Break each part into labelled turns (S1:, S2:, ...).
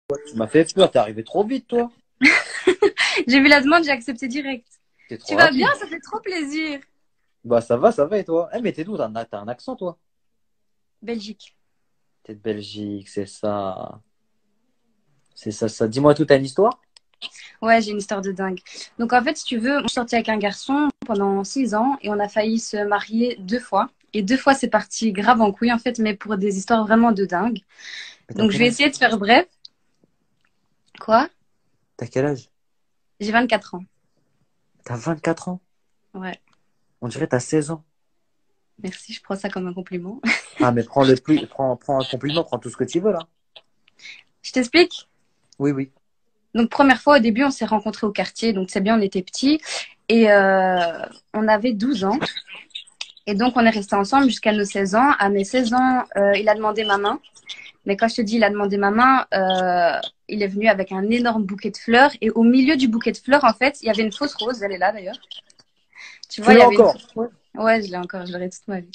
S1: Tu m'as fait peur, t'es arrivé trop vite, toi.
S2: J'ai vu la demande, j'ai accepté direct.
S1: T'es
S2: Tu
S1: trop
S2: vas bien?
S1: rapide.
S2: Ça fait trop plaisir.
S1: Bah, ça va, et toi? Eh, mais t'es d'où? T'as un accent, toi?
S2: Belgique.
S1: T'es de Belgique, c'est ça. C'est ça, ça. Dis-moi tout, t'as une histoire?
S2: Ouais, j'ai une histoire de dingue. Donc en fait, si tu veux, moi, je suis sortie avec un garçon pendant 6 ans et on a failli se marier 2 fois. Et 2 fois, c'est parti grave en couille en fait, mais pour des histoires vraiment de dingue.
S1: Mais t'as
S2: Donc je
S1: quel
S2: vais
S1: âge?
S2: essayer de faire bref. Quoi?
S1: T'as quel âge?
S2: J'ai 24 ans.
S1: T'as 24 ans?
S2: Ouais,
S1: On dirait t'as 16 ans.
S2: merci, je prends ça comme un compliment.
S1: Ah, mais prends le plus, prends un compliment, prends tout ce que tu veux, là.
S2: Je t'explique.
S1: Oui, oui.
S2: Donc première fois, au début, on s'est rencontrés au quartier, donc c'est bien, on était petits. Et on avait 12 ans. Et donc on est restés ensemble jusqu'à nos 16 ans. À mes 16 ans, il a demandé ma main. Mais quand je te dis il a demandé ma main, il est venu avec un énorme bouquet de fleurs. Et au milieu du bouquet de fleurs, en fait, il y avait une fausse rose. Elle est là d'ailleurs. Tu vois,
S1: Tu
S2: il y
S1: l'as
S2: avait une
S1: encore?
S2: fausse rose. Ouais, je l'ai encore, je l'aurai toute ma vie.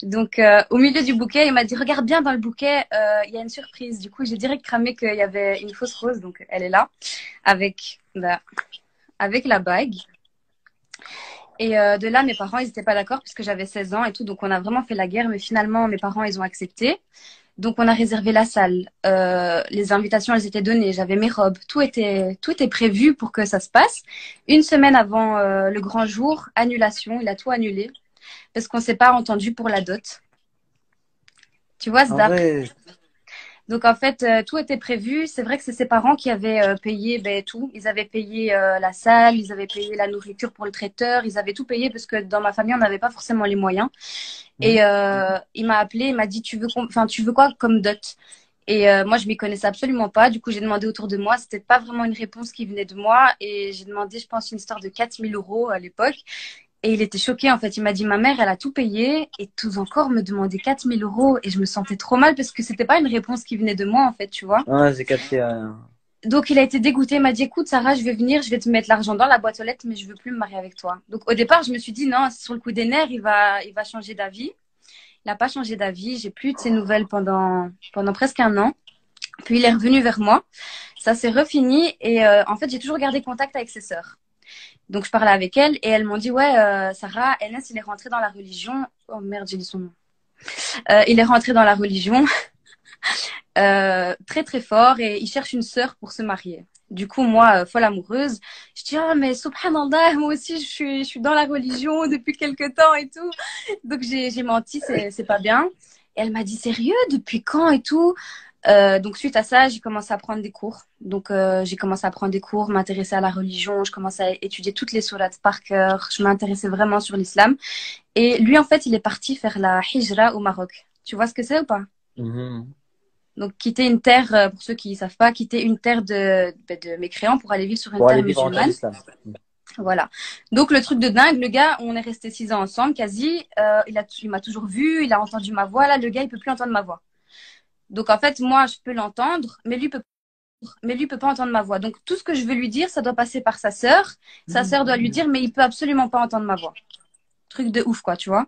S2: Donc, au milieu du bouquet, il m'a dit, regarde bien dans le bouquet, il y a une surprise. Du coup, j'ai direct cramé qu'il y avait une fausse rose. Donc, elle est là, avec, bah, avec la bague. Et de là, mes parents, ils n'étaient pas d'accord puisque j'avais 16 ans et tout. Donc, on a vraiment fait la guerre. Mais finalement, mes parents, ils ont accepté. Donc, on a réservé la salle. Les invitations, elles étaient données. J'avais mes robes. Tout était prévu pour que ça se passe. Une semaine avant le grand jour, annulation. Il a tout annulé parce qu'on s'est pas entendu pour la dot. Tu vois,
S1: En
S2: Zap.
S1: vrai,
S2: Donc, en fait, tout était prévu. C'est vrai que c'est ses parents qui avaient payé ben, tout. Ils avaient payé la salle, ils avaient payé la nourriture pour le traiteur. Ils avaient tout payé parce que dans ma famille, on n'avait pas forcément les moyens.
S1: hmm.
S2: Et il m'a appelé, il m'a dit, enfin, tu veux quoi comme dot? Et moi, je m'y connaissais absolument pas. Du coup, j'ai demandé autour de moi. C'était pas vraiment une réponse qui venait de moi. Et j'ai demandé, je pense, une histoire de 4 000 € à l'époque. Et il était choqué, en fait. Il m'a dit, ma mère, elle a tout payé et tous encore me demander 4 000 €. Et je me sentais trop mal parce que c'était pas une réponse qui venait de moi, en fait, tu vois.
S1: Ah, j'ai capté.
S2: Donc, il a été dégoûté. Il m'a dit, écoute, Sarah, je vais venir, je vais te mettre l'argent dans la boîte aux lettres, mais je veux plus me marier avec toi. Donc, au départ, je me suis dit, non, sur le coup des nerfs, il va changer d'avis. Il n'a pas changé d'avis. J'ai plus de ses nouvelles pendant presque un an. Puis, il est revenu vers moi. Ça s'est refini. Et en fait, j'ai toujours gardé contact avec ses sœurs. Donc, je parlais avec elles et elles m'ont dit, ouais, Sarah, Enes, il est rentré dans la religion. Oh merde, j'ai dit son nom. Il est rentré dans la religion très, très fort et il cherche une sœur pour se marier. Du coup, moi, folle amoureuse, je dis, ah, mais subhanallah, moi aussi, je suis dans la religion depuis quelque temps et tout. Donc, j'ai menti, c'est pas bien. Et elle m'a dit, sérieux, depuis quand et tout? Donc, suite à ça, j'ai commencé à prendre des cours. Donc, j'ai commencé à prendre des cours, m'intéresser à la religion. Je commençais à étudier toutes les sourates par cœur. Je m'intéressais vraiment sur l'islam. Et lui, en fait, il est parti faire la hijra au Maroc. Tu vois ce que c'est ou pas?
S1: Mhm.
S2: Donc, quitter une terre, pour ceux qui ne savent pas, quitter une terre de mécréants pour aller vivre sur une
S1: Pour aller
S2: terre
S1: vivre en
S2: musulmane.
S1: islam.
S2: Voilà. Donc, le truc de dingue, le gars, on est resté 6 ans ensemble, quasi. Il m'a toujours vu, il a entendu ma voix. Là, le gars, il peut plus entendre ma voix. Donc, en fait, moi, je peux l'entendre, mais lui peut pas entendre ma voix. Donc, tout ce que je veux lui dire, ça doit passer par sa sœur. Sa sœur doit lui dire, mais il peut absolument pas entendre ma voix. Truc de ouf, quoi, tu vois.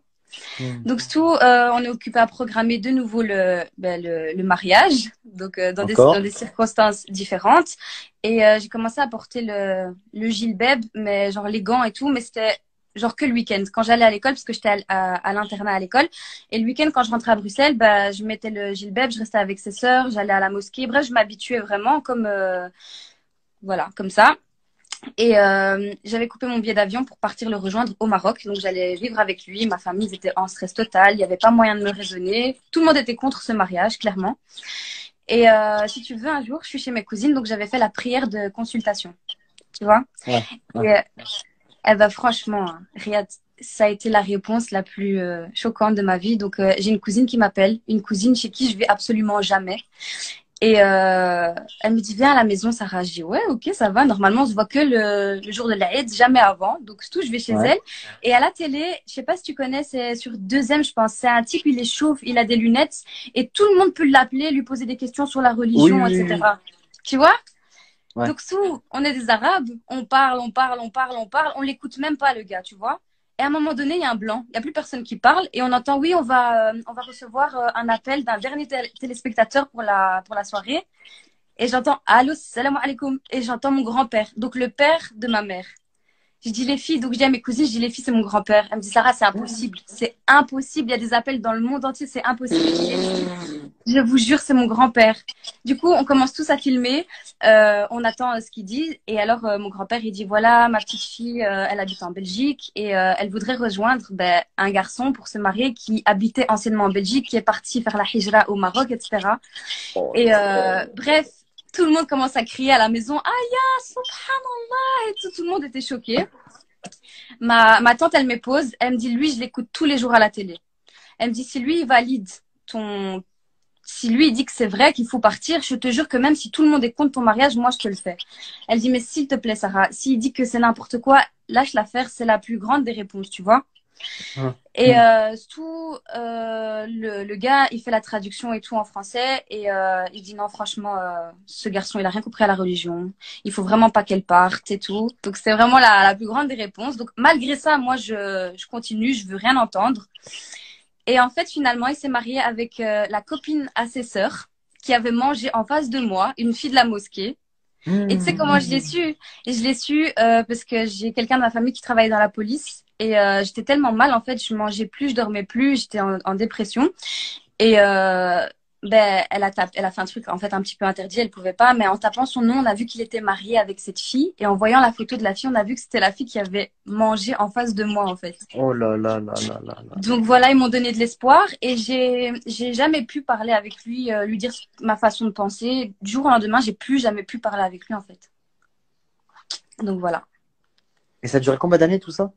S1: Hmm.
S2: Donc, tout, on est occupé à programmer de nouveau le mariage, donc dans
S1: Encore?
S2: des circonstances différentes. Et j'ai commencé à porter le gilbeb, mais genre les gants et tout, mais c'était genre que le week-end. Quand j'allais à l'école, parce que j'étais à l'internat à l'école, et le week-end, quand je rentrais à Bruxelles, bah, je mettais le gilbeb, je restais avec ses sœurs, j'allais à la mosquée. Bref, je m'habituais vraiment comme, voilà, comme ça. Et j'avais coupé mon billet d'avion pour partir le rejoindre au Maroc. Donc j'allais vivre avec lui. Ma famille ils étaient en stress total. Il n'y avait pas moyen de me raisonner. Tout le monde était contre ce mariage, clairement. Et si tu veux, un jour, je suis chez mes cousines. Donc j'avais fait la prière de consultation. Tu vois.
S1: Ouais, ouais.
S2: Et eh ben, franchement, hein, Riyad, ça a été la réponse la plus choquante de ma vie. Donc j'ai une cousine qui m'appelle. Une cousine chez qui je vais absolument jamais. Et elle me dit, viens à la maison, Sarah. Je dis, ouais, ok, ça va. Normalement, on se voit que le jour de l'Aïd, jamais avant. Donc, tout, je vais chez
S1: Ouais.
S2: elle. Et à la télé, je sais pas si tu connais, c'est sur 2M, je pense. C'est un type, il est chauve, il a des lunettes. Et tout le monde peut l'appeler, lui poser des questions sur la
S1: Oui,
S2: religion,
S1: oui, oui.
S2: etc. Tu vois?
S1: Ouais.
S2: Donc, sous, on est des Arabes, on parle, on parle, on parle, on parle. On l'écoute même pas, le gars, tu vois? Et à un moment donné, il y a un blanc. Il n'y a plus personne qui parle. Et on entend, oui, on va recevoir un appel d'un dernier téléspectateur pour la soirée. Et j'entends allô, salam alaikum. Et j'entends mon grand-père, donc le père de ma mère. Je dis les filles, donc je dis à mes cousines, je dis les filles, c'est mon grand-père. Elle me dit Sarah, c'est impossible. C'est impossible. Il y a des appels dans le monde entier, c'est impossible. Je dis les filles, je vous jure, c'est mon grand-père. Du coup, on commence tous à filmer. On attend ce qu'il dit. Et alors, mon grand-père, il dit voilà, ma petite fille, elle habite en Belgique et elle voudrait rejoindre un garçon pour se marier qui habitait anciennement en Belgique, qui est parti faire la hijra au Maroc, etc.
S1: Oh
S2: Et
S1: là là.
S2: bref, tout le monde commence à crier à la maison Aya, subhanallah et tout le monde était choqué. Ma tante, elle me pose, elle me dit lui, je l'écoute tous les jours à la télé. Elle me dit si lui, il valide ton. Si lui, il dit que c'est vrai qu'il faut partir, je te jure que même si tout le monde est contre ton mariage, moi, je te le fais. Elle dit mais s'il te plaît, Sarah, s'il dit que c'est n'importe quoi, lâche l'affaire, c'est la plus grande des réponses, tu vois.
S1: Hum.
S2: Et le gars, il fait la traduction et tout en français. Et il dit non, franchement, ce garçon, il a rien compris à la religion. Il faut vraiment pas qu'elle parte et tout. Donc, c'est vraiment la plus grande des réponses. Donc, malgré ça, moi, je continue, je veux rien entendre. Et en fait, finalement, il s'est marié avec la copine à ses sœurs qui avait mangé en face de moi, une fille de la mosquée. Et tu sais comment je l'ai su? Je l'ai su parce que j'ai quelqu'un de ma famille qui travaille dans la police et j'étais tellement mal en fait, je mangeais plus, je dormais plus, j'étais en dépression et elle a fait un truc en fait un petit peu interdit, elle pouvait pas, mais en tapant son nom, on a vu qu'il était marié avec cette fille et en voyant la photo de la fille, on a vu que c'était la fille qui avait mangé en face de moi en fait.
S1: Oh là là là là là là.
S2: Donc voilà, ils m'ont donné de l'espoir et j'ai jamais pu parler avec lui, lui dire ma façon de penser. Du jour au lendemain, j'ai plus jamais pu parler avec lui en fait. Donc voilà,
S1: Et ça a duré combien d'années tout ça?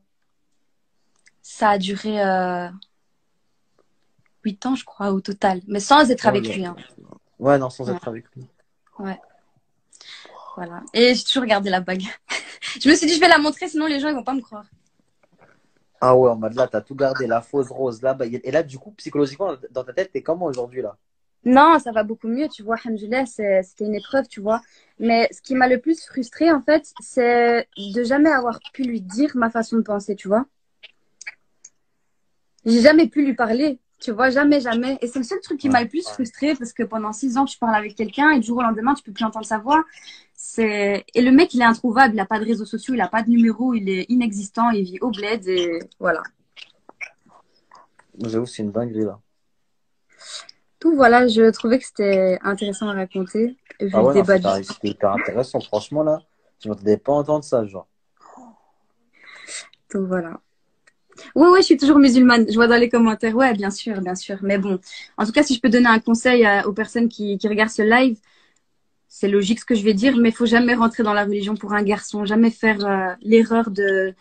S2: ça a duré 8 ans je crois au total, mais sans être
S1: Oh
S2: avec
S1: là
S2: lui.
S1: là.
S2: Hein.
S1: Ouais, non, sans
S2: Ouais,
S1: être avec lui.
S2: ouais, voilà. Et j'ai toujours gardé la bague. Je me suis dit je vais la montrer sinon les gens ils vont pas me croire.
S1: Ah ouais, en mode là, t'as tout gardé, la fausse rose là. Bah, et là, du coup, psychologiquement, dans ta tête, t'es comment aujourd'hui là?
S2: Non, ça va beaucoup mieux, tu vois. Alhamdoulilah, c'était une épreuve, tu vois. Mais ce qui m'a le plus frustrée, en fait, c'est de jamais avoir pu lui dire ma façon de penser, tu vois. J'ai jamais pu lui parler, tu vois, jamais, jamais. Et c'est le seul truc qui
S1: Ouais.
S2: m'a le plus frustrée parce que pendant 6 ans, tu parles avec quelqu'un et du jour au lendemain, tu peux plus entendre sa voix. Et le mec, il est introuvable, il a pas de réseaux sociaux, il a pas de numéro, il est inexistant, il vit au bled et voilà.
S1: J'avoue, c'est une dinguerie là.
S2: Tout voilà, je trouvais que c'était intéressant à raconter vu
S1: Ah
S2: le
S1: ouais, non,
S2: débat du.
S1: c'était hyper intéressant. Franchement, là, je m'attendais pas à entendre ça, genre.
S2: Donc voilà. Oui, oui, je suis toujours musulmane. Je vois dans les commentaires. Ouais, bien sûr, bien sûr. Mais bon, en tout cas, si je peux donner un conseil aux personnes qui regardent ce live, c'est logique ce que je vais dire, mais il faut jamais rentrer dans la religion pour un garçon, jamais faire l'erreur de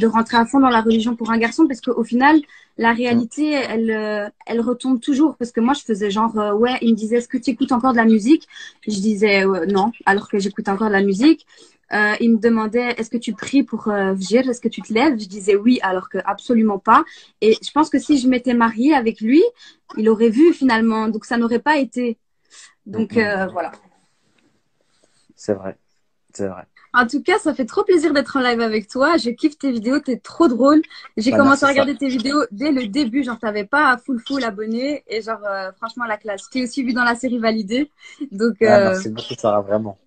S2: rentrer à fond dans la religion pour un garçon, parce qu'au final, la
S1: Mm.
S2: réalité, elle retombe toujours. Parce que moi, je faisais genre, ouais, il me disait, est-ce que tu écoutes encore de la musique? Je disais non, alors que j'écoute encore de la musique. Il me demandait, est-ce que tu pries pour Vjir? Est-ce que tu te lèves? Je disais oui, alors que absolument pas. Et je pense que si je m'étais mariée avec lui, il aurait vu finalement, donc ça n'aurait pas été.
S1: Mm,
S2: Donc
S1: mm.
S2: voilà.
S1: C'est vrai, c'est vrai.
S2: En tout cas, ça fait trop plaisir d'être en live avec toi. Je kiffe tes vidéos, t'es trop drôle. J'ai
S1: Bah,
S2: commencé
S1: merci,
S2: à
S1: ça.
S2: regarder tes vidéos dès le début, genre t'avais pas à full abonné et genre franchement la classe. Je t'ai aussi vu dans la série Validée, donc
S1: Ouais, merci beaucoup, Sarah, vraiment.